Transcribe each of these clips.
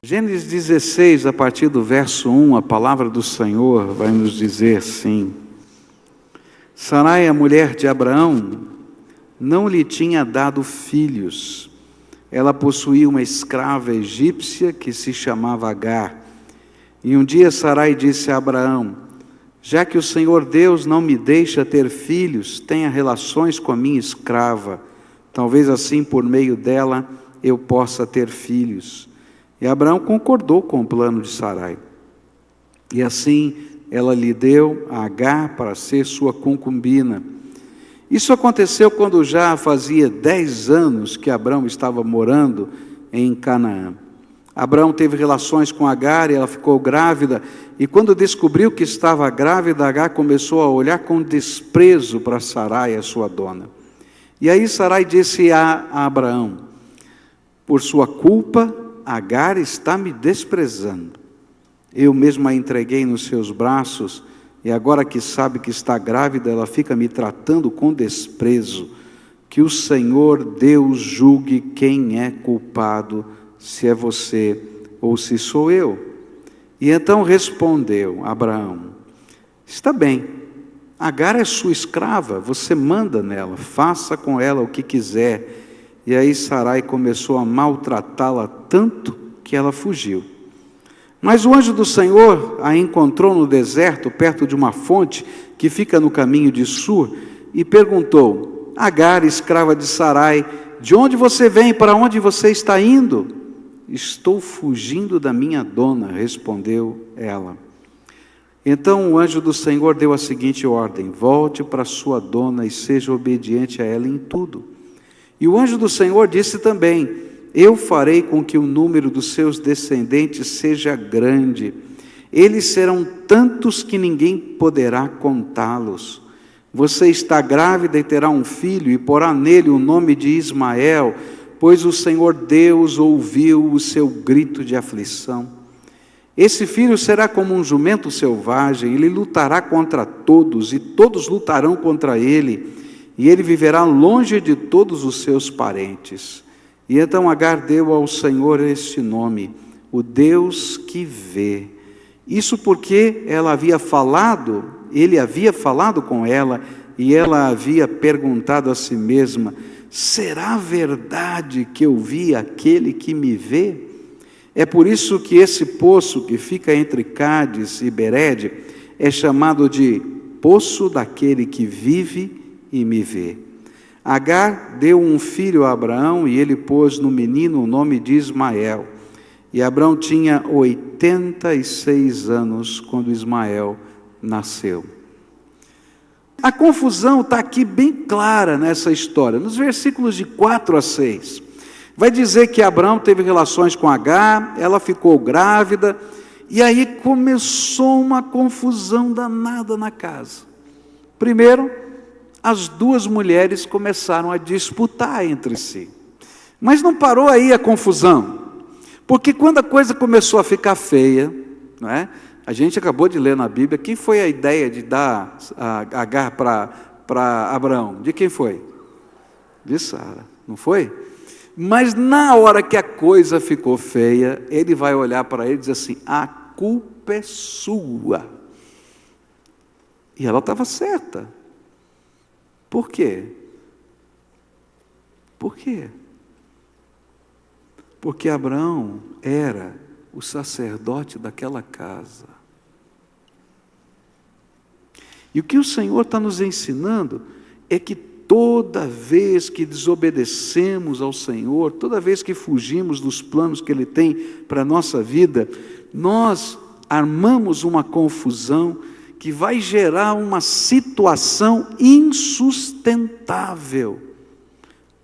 Gênesis 16, a partir do verso 1, a palavra do Senhor vai nos dizer assim: Sarai, a mulher de Abraão, não lhe tinha dado filhos. Ela possuía uma escrava egípcia que se chamava Agar. E um dia Sarai disse a Abraão: já que o Senhor Deus não me deixa ter filhos, tenha relações com a minha escrava. Talvez assim, por meio dela, eu possa ter filhos. E Abraão concordou com o plano de Sarai. E assim ela lhe deu a Agar para ser sua concubina. Isso aconteceu quando já fazia 10 anos que Abraão estava morando em Canaã. Abraão teve relações com Agar e ela ficou grávida. E quando descobriu que estava grávida, Agar começou a olhar com desprezo para Sarai, a sua dona. E aí Sarai disse a Abraão: por sua culpa, Agar está me desprezando. Eu mesma a entreguei nos seus braços, e agora que sabe que está grávida, ela fica me tratando com desprezo. Que o Senhor Deus julgue quem é culpado, se é você ou se sou eu. E então respondeu Abraão: está bem, Agar é sua escrava, você manda nela, faça com ela o que quiser. E aí Sarai começou a maltratá-la tanto que ela fugiu. Mas o anjo do Senhor a encontrou no deserto, perto de uma fonte que fica no caminho de Sur, e perguntou: Agar, escrava de Sarai, de onde você vem e para onde você está indo? Estou fugindo da minha dona, respondeu ela. Então o anjo do Senhor deu a seguinte ordem: volte para sua dona e seja obediente a ela em tudo. E o anjo do Senhor disse também: eu farei com que o número dos seus descendentes seja grande. Eles serão tantos que ninguém poderá contá-los. Você está grávida e terá um filho, e porá nele o nome de Ismael, pois o Senhor Deus ouviu o seu grito de aflição. Esse filho será como um jumento selvagem, ele lutará contra todos, e todos lutarão contra ele, e ele viverá longe de todos os seus parentes. E então Agar deu ao Senhor este nome: o Deus que vê. Isso porque ele havia falado com ela, e ela havia perguntado a si mesma: será verdade que eu vi aquele que me vê? É por isso que esse poço que fica entre Cádiz e Berede é chamado de Poço daquele que vive e me vê. Agar deu um filho a Abraão, e ele pôs no menino o nome de Ismael. E Abraão tinha 86 anos quando Ismael nasceu. A confusão está aqui bem clara nessa história. Nos versículos de 4 a 6, vai dizer que Abraão teve relações com Agar, ela ficou grávida, e aí começou uma confusão danada na casa. Primeiro, as duas mulheres começaram a disputar entre si. Mas não parou aí a confusão, porque quando a coisa começou a ficar feia, não é? A gente acabou de ler na Bíblia, quem foi a ideia de dar a Agar para Abraão? De quem foi? De Sara, não foi? Mas na hora que a coisa ficou feia, ele vai olhar para ele e dizer assim: a culpa é sua. E ela estava certa. Por quê? Por quê? Porque Abraão era o sacerdote daquela casa. E o que o Senhor está nos ensinando é que toda vez que desobedecemos ao Senhor, toda vez que fugimos dos planos que Ele tem para a nossa vida, nós armamos uma confusão que vai gerar uma situação insustentável,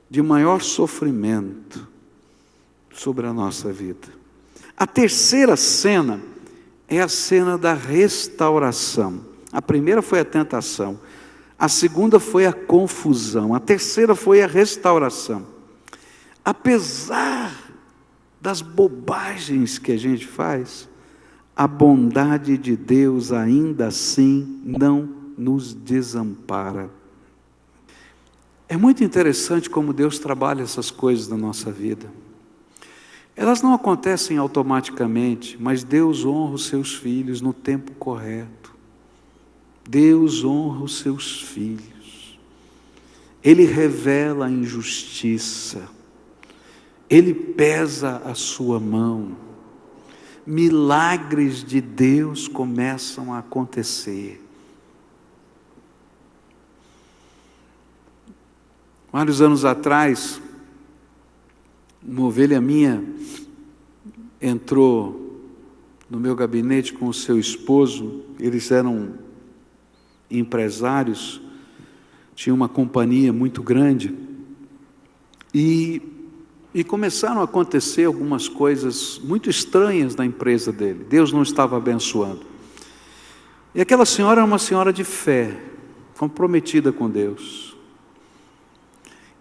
de maior sofrimento sobre a nossa vida. A terceira cena é a cena da restauração. A primeira foi a tentação, a segunda foi a confusão, a terceira foi a restauração. Apesar das bobagens que a gente faz, a bondade de Deus ainda assim não nos desampara. É muito interessante como Deus trabalha essas coisas na nossa vida. Elas não acontecem automaticamente, mas Deus honra os seus filhos no tempo correto. Deus honra os seus filhos. Ele revela a injustiça. Ele pesa a sua mão. Milagres de Deus começam a acontecer. Vários anos atrás, uma ovelha minha entrou no meu gabinete com o seu esposo. Eles eram empresários, tinham uma companhia muito grande, e começaram a acontecer algumas coisas muito estranhas na empresa dele. Deus não estava abençoando. E aquela senhora era uma senhora de fé, comprometida com Deus.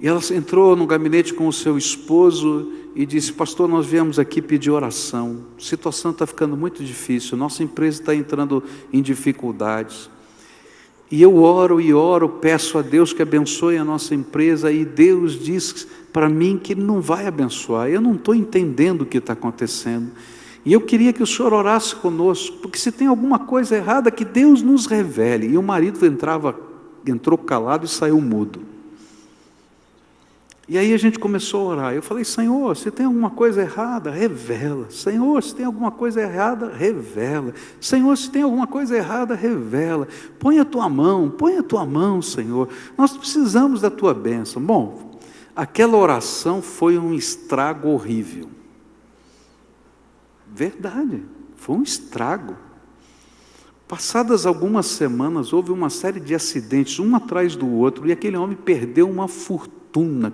E ela entrou no gabinete com o seu esposo e disse: pastor, nós viemos aqui pedir oração. A situação está ficando muito difícil, nossa empresa está entrando em dificuldades. E eu oro e oro, peço a Deus que abençoe a nossa empresa, e Deus diz para mim que Ele não vai abençoar. Eu não estou entendendo o que está acontecendo. E eu queria que o senhor orasse conosco, porque se tem alguma coisa errada, que Deus nos revele. E o marido entrou calado e saiu mudo. E aí a gente começou a orar. Eu falei: Senhor, se tem alguma coisa errada, revela. Senhor, se tem alguma coisa errada, revela. Senhor, se tem alguma coisa errada, revela. Põe a tua mão, Senhor. Nós precisamos da tua bênção. Bom, aquela oração foi um estrago horrível. Verdade, foi um estrago. Passadas algumas semanas, houve uma série de acidentes, um atrás do outro, e aquele homem perdeu uma fortuna.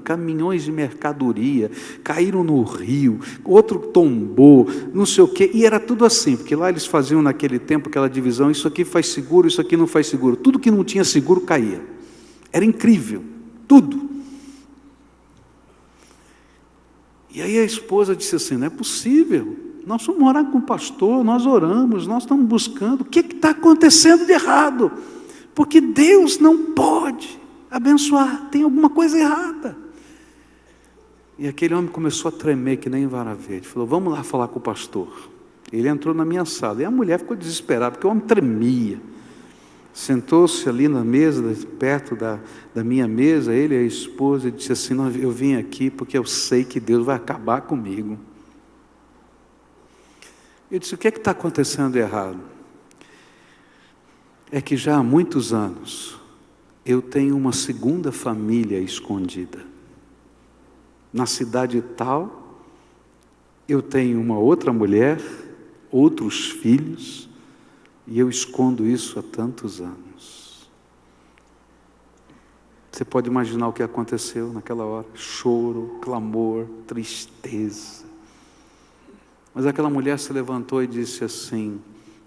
Caminhões de mercadoria caíram no rio, outro tombou, não sei o quê, e era tudo assim, porque lá eles faziam naquele tempo aquela divisão: isso aqui faz seguro, isso aqui não faz seguro. Tudo que não tinha seguro caía. Era incrível, tudo. E aí a esposa disse assim: não é possível, nós fomos orar com o pastor, nós oramos, nós estamos buscando, o que está acontecendo de errado? Porque Deus não pode abençoar, tem alguma coisa errada. E aquele homem começou a tremer que nem vara verde. Falou: vamos lá falar com o pastor. Ele entrou na minha sala, e a mulher ficou desesperada, porque o homem tremia. Sentou-se ali na mesa, perto da minha mesa, ele e a esposa, e disse assim: não, eu vim aqui porque eu sei que Deus vai acabar comigo. Eu disse: o que é que está acontecendo errado? É que já há muitos anos eu tenho uma segunda família escondida. Na cidade tal, eu tenho uma outra mulher, outros filhos, e eu escondo isso há tantos anos. Você pode imaginar o que aconteceu naquela hora: choro, clamor, tristeza. Mas aquela mulher se levantou e disse assim: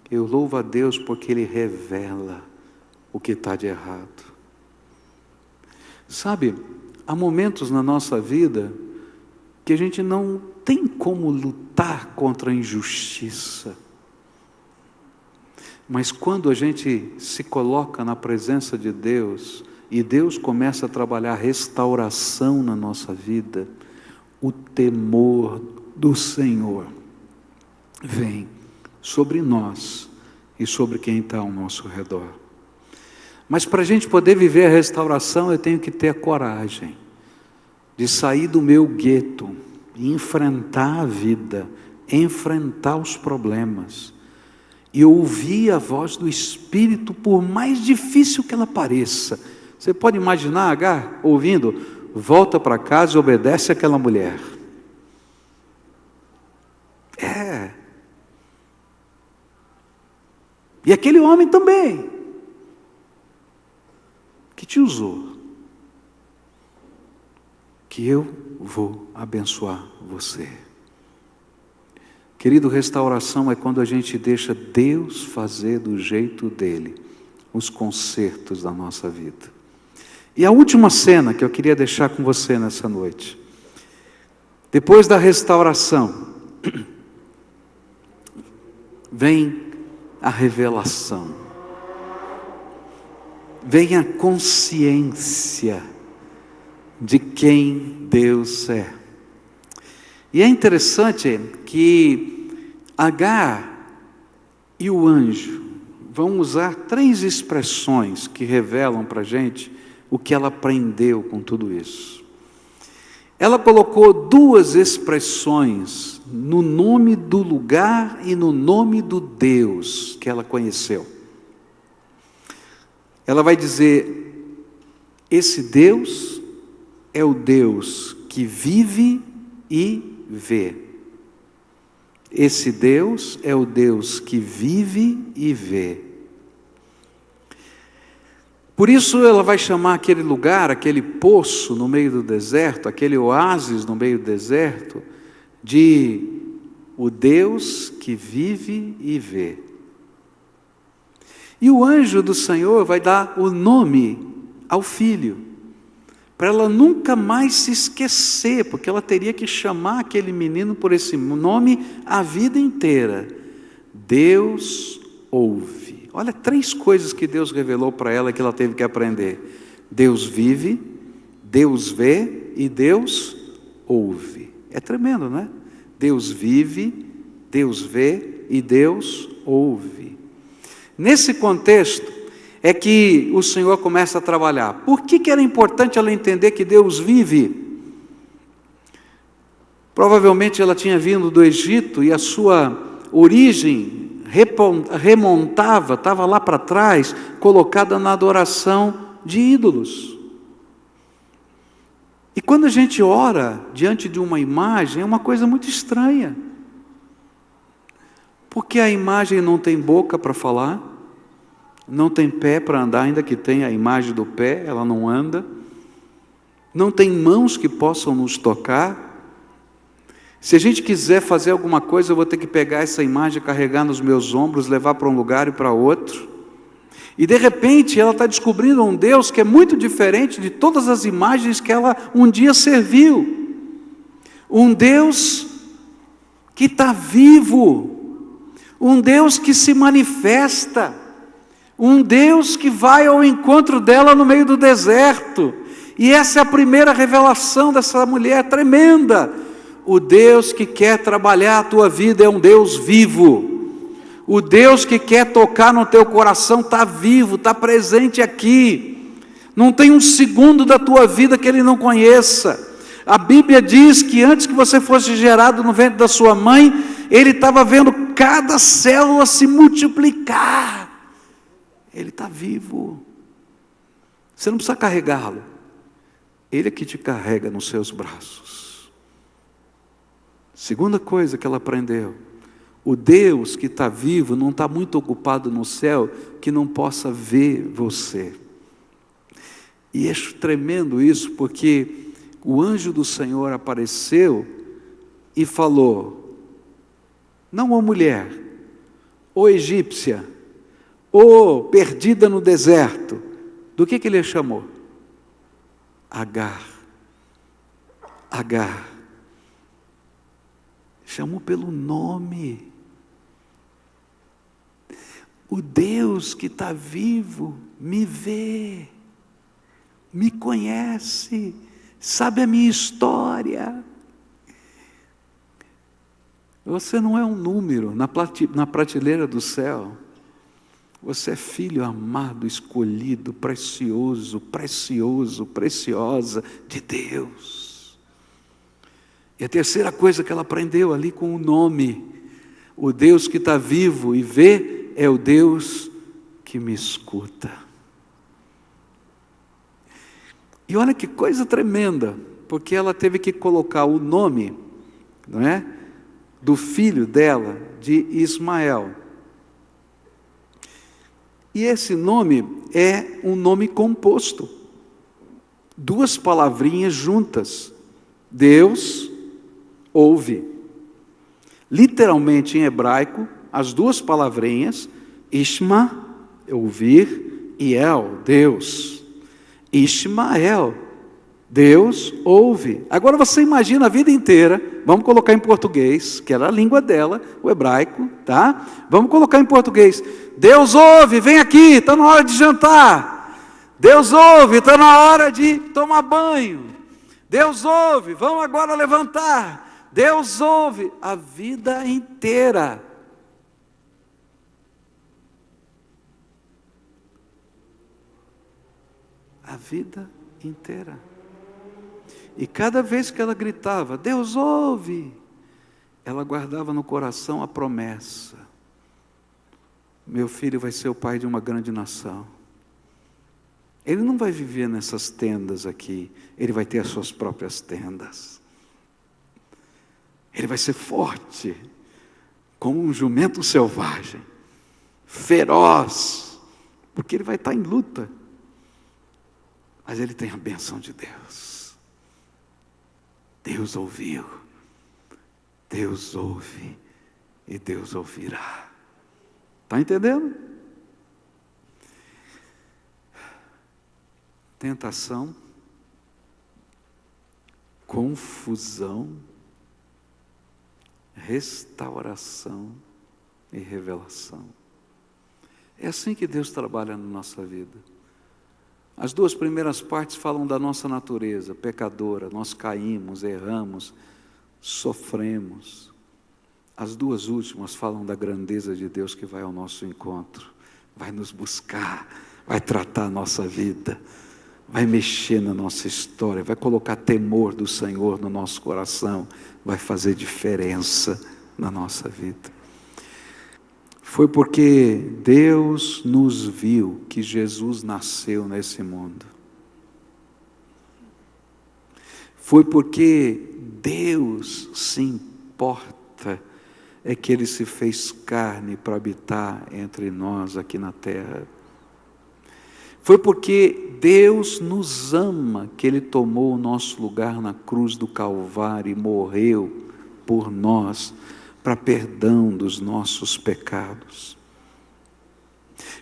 eu louvo a Deus porque Ele revela o que está de errado. Sabe, há momentos na nossa vida que a gente não tem como lutar contra a injustiça. Mas quando a gente se coloca na presença de Deus, e Deus começa a trabalhar restauração na nossa vida, o temor do Senhor vem sobre nós e sobre quem está ao nosso redor. Mas para a gente poder viver a restauração, eu tenho que ter a coragem de sair do meu gueto e enfrentar a vida, enfrentar os problemas e ouvir a voz do Espírito, por mais difícil que ela pareça. Você pode imaginar Agar ouvindo: volta para casa e obedece àquela mulher. E aquele homem também, que te usou, que eu vou abençoar você. Querido, restauração é quando a gente deixa Deus fazer do jeito dele os consertos da nossa vida. E a última cena que eu queria deixar com você nessa noite: depois da restauração, vem a revelação, vem a consciência de quem Deus é. E é interessante que Agar e o anjo vão usar 3 expressões que revelam para a gente o que ela aprendeu com tudo isso. Ela colocou 2 expressões no nome do lugar e no nome do Deus que ela conheceu. Ela vai dizer: esse Deus é o Deus que vive e vê. Esse Deus é o Deus que vive e vê. Por isso ela vai chamar aquele lugar, aquele poço no meio do deserto, aquele oásis no meio do deserto, de o Deus que vive e vê. E o anjo do Senhor vai dar o nome ao filho, para ela nunca mais se esquecer, porque ela teria que chamar aquele menino por esse nome a vida inteira. Deus ouve. Olha 3 coisas que Deus revelou para ela que ela teve que aprender: Deus vive, Deus vê e Deus ouve. É tremendo, não é? Deus vive, Deus vê e Deus ouve. Nesse contexto é que o Senhor começa a trabalhar. Por que era importante ela entender que Deus vive? Provavelmente ela tinha vindo do Egito e a sua origem remontava, estava lá para trás, colocada na adoração de ídolos. E quando a gente ora diante de uma imagem, é uma coisa muito estranha, porque a imagem não tem boca para falar, não tem pé para andar, ainda que tenha a imagem do pé, ela não anda, não tem mãos que possam nos tocar. Se a gente quiser fazer alguma coisa, eu vou ter que pegar essa imagem, carregar nos meus ombros, levar para um lugar e para outro. E de repente ela está descobrindo um Deus que é muito diferente de todas as imagens que ela um dia serviu. Um Deus que está vivo, um Deus que se manifesta, um Deus que vai ao encontro dela no meio do deserto. E essa é a primeira revelação dessa mulher tremenda. O Deus que quer trabalhar a tua vida é um Deus vivo. O Deus que quer tocar no teu coração está vivo, está presente aqui. Não tem um segundo da tua vida que Ele não conheça. A Bíblia diz que antes que você fosse gerado no ventre da sua mãe, Ele estava vendo cada célula se multiplicar. Ele está vivo. Você não precisa carregá-lo. Ele é que te carrega nos seus braços. Segunda coisa que ela aprendeu: o Deus que está vivo não está muito ocupado no céu que não possa ver você. E acho tremendo isso, porque o anjo do Senhor apareceu e falou: não ó mulher, ó egípcia, ó perdida no deserto. Do que ele a chamou? Agar. Agar. Chamou pelo nome. O Deus que está vivo me vê, me conhece, sabe a minha história. Você não é um número na prateleira do céu. Você é filho amado, escolhido, precioso, preciosa de Deus. E a terceira coisa que ela aprendeu ali com o nome: o Deus que está vivo e vê é o Deus que me escuta. E olha que coisa tremenda, porque ela teve que colocar o nome, não é, do filho dela, de Ismael. E esse nome é um nome composto, 2 palavrinhas juntas: Deus ouve. Literalmente em hebraico, as 2 palavrinhas, Ishma, ouvir, e El, Deus. Ishmael, Deus ouve. Agora você imagina a vida inteira, vamos colocar em português, que era a língua dela, o hebraico, tá? Vamos colocar em português: Deus ouve, vem aqui, está na hora de jantar. Deus ouve, está na hora de tomar banho. Deus ouve, vamos agora levantar. Deus ouve a vida inteira. A vida inteira. E cada vez que ela gritava, Deus ouve, ela guardava no coração a promessa: meu filho vai ser o pai de uma grande nação. Ele não vai viver nessas tendas aqui, ele vai ter as suas próprias tendas. Ele vai ser forte, como um jumento selvagem, feroz, porque ele vai estar em luta. Mas ele tem a bênção de Deus. Deus ouviu, Deus ouve e Deus ouvirá. Está entendendo? Tentação, confusão, restauração e revelação. É assim que Deus trabalha na nossa vida. As duas primeiras partes falam da nossa natureza pecadora, nós caímos, erramos, sofremos. As duas últimas falam da grandeza de Deus que vai ao nosso encontro, vai nos buscar, vai tratar a nossa vida, vai mexer na nossa história, vai colocar temor do Senhor no nosso coração, vai fazer diferença na nossa vida. Foi porque Deus nos viu que Jesus nasceu nesse mundo. Foi porque Deus se importa, é que Ele se fez carne para habitar entre nós aqui na terra. Foi porque Deus nos ama, que Ele tomou o nosso lugar na cruz do Calvário e morreu por nós, para perdão dos nossos pecados.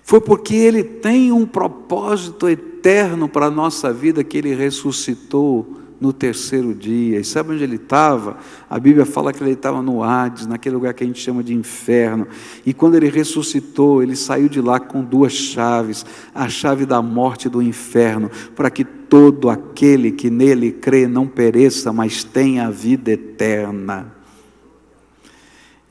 Foi porque Ele tem um propósito eterno para a nossa vida, que Ele ressuscitou no terceiro dia. E sabe onde Ele estava? A Bíblia fala que Ele estava no Hades, naquele lugar que a gente chama de inferno. E quando Ele ressuscitou, Ele saiu de lá com duas chaves, a chave da morte e do inferno, para que todo aquele que nele crê não pereça, mas tenha a vida eterna.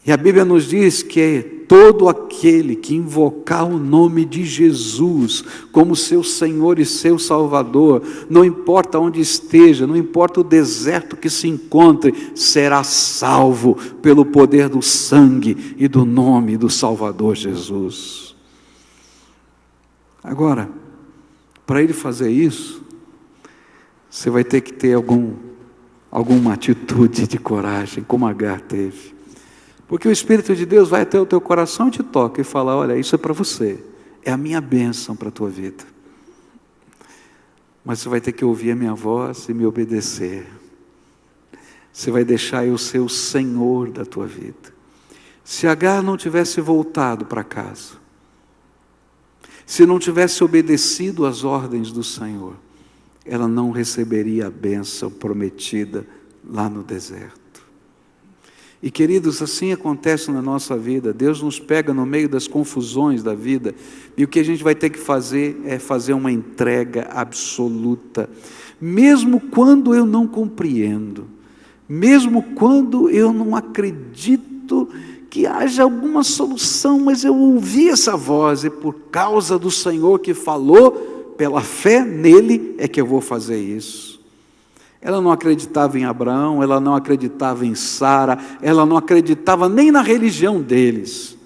E a Bíblia nos diz que todo aquele que invocar o nome de Jesus como seu Senhor e seu Salvador, não importa onde esteja, não importa o deserto que se encontre, será salvo pelo poder do sangue e do nome do Salvador Jesus. Agora, para Ele fazer isso, você vai ter que ter alguma atitude de coragem, como Agar teve. Porque o Espírito de Deus vai até o teu coração e te toca e fala: olha, isso é para você, é a minha bênção para a tua vida. Mas você vai ter que ouvir a minha voz e me obedecer. Você vai deixar eu ser o Senhor da tua vida. Se Agar não tivesse voltado para casa, se não tivesse obedecido às ordens do Senhor, ela não receberia a bênção prometida lá no deserto. E queridos, assim acontece na nossa vida. Deus nos pega no meio das confusões da vida, e o que a gente vai ter que fazer é fazer uma entrega absoluta, mesmo quando eu não compreendo, mesmo quando eu não acredito que haja alguma solução, mas eu ouvi essa voz, e por causa do Senhor que falou, pela fé nele, é que eu vou fazer isso. Ela não acreditava em Abraão, ela não acreditava em Sara, ela não acreditava nem na religião deles.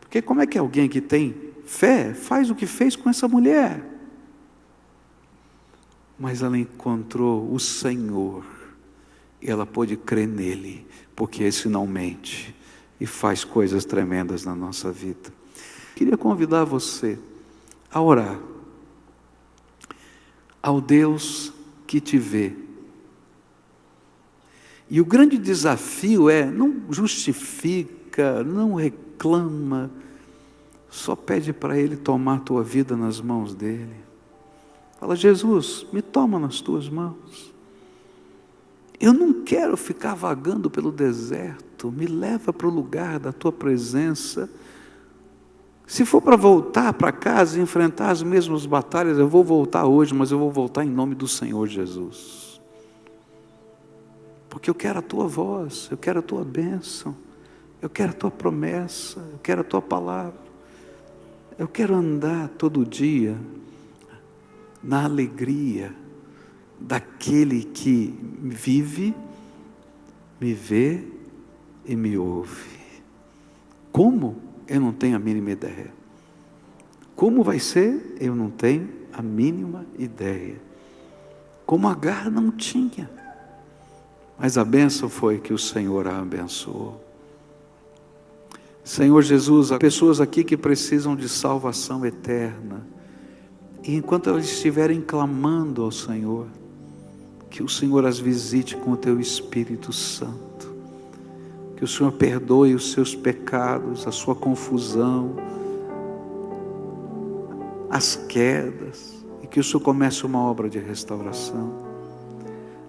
Porque como é que alguém que tem fé faz o que fez com essa mulher? Mas ela encontrou o Senhor, e ela pôde crer nele, porque esse não mente e faz coisas tremendas na nossa vida. Queria convidar você a orar ao Deus que te vê. E o grande desafio é: não justifica, não reclama, só pede para Ele tomar a tua vida nas mãos dEle. Fala: Jesus, me toma nas tuas mãos. Eu não quero ficar vagando pelo deserto, me leva para o lugar da tua presença. Se for para voltar para casa e enfrentar as mesmas batalhas, eu vou voltar hoje, mas eu vou voltar em nome do Senhor Jesus. porque eu quero a tua voz, eu quero a tua bênção, eu quero a tua promessa, eu quero a tua palavra. Eu quero andar todo dia na alegria daquele que vive, me vê e me ouve. Como? Eu não tenho a mínima ideia. Como vai ser? Eu não tenho a mínima ideia. Como Agar não tinha. Mas a bênção foi que o Senhor a abençoou. Senhor Jesus, há pessoas aqui que precisam de salvação eterna. E enquanto elas estiverem clamando ao Senhor, que o Senhor as visite com o teu Espírito Santo. Que o Senhor perdoe os seus pecados, a sua confusão, as quedas. E que o Senhor comece uma obra de restauração.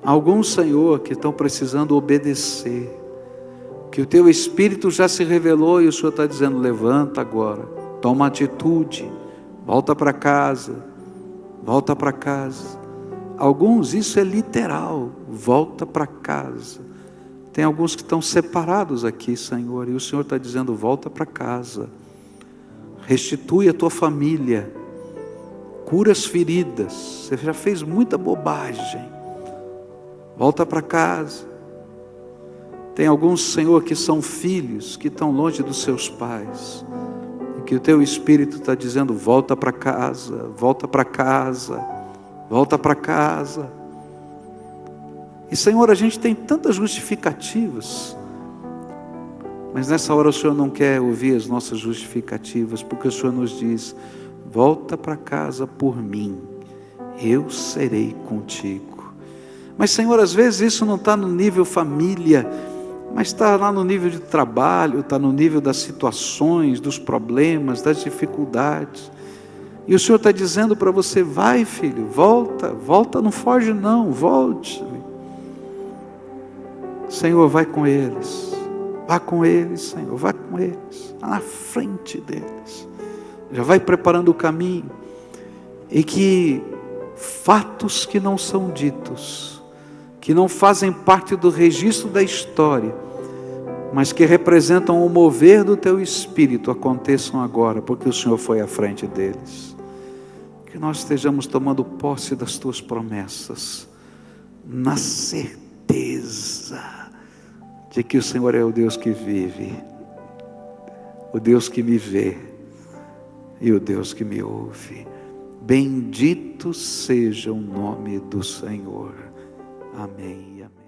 Há alguns, Senhor, que estão precisando obedecer. Que o teu Espírito já se revelou e o Senhor está dizendo, levanta agora, toma atitude, volta para casa, volta para casa. Alguns, isso é literal, volta para casa. Tem alguns que estão separados aqui, Senhor, e o Senhor está dizendo, volta para casa, restitui a tua família, cura as feridas, você já fez muita bobagem, volta para casa. Tem alguns, Senhor, que são filhos, que estão longe dos seus pais, e que o teu Espírito está dizendo, volta para casa, volta para casa, volta para casa. E Senhor, a gente tem tantas justificativas, mas nessa hora o Senhor não quer ouvir as nossas justificativas, porque o Senhor nos diz, volta para casa por mim, eu serei contigo. Mas Senhor, às vezes isso não está no nível família, mas está lá no nível de trabalho, está no nível das situações, dos problemas, das dificuldades. E o Senhor está dizendo para você, vai filho, volta, não foge não, volte. Senhor, vai com eles, Senhor, vai com eles, na frente deles. Já vai preparando o caminho, e que fatos que não são ditos, que não fazem parte do registro da história, mas que representam o mover do teu Espírito, aconteçam agora, porque o Senhor foi à frente deles. Que nós estejamos tomando posse das tuas promessas, na certeza de que o Senhor é o Deus que vive, o Deus que me vê e o Deus que me ouve. Bendito seja o nome do Senhor. Amém e amém.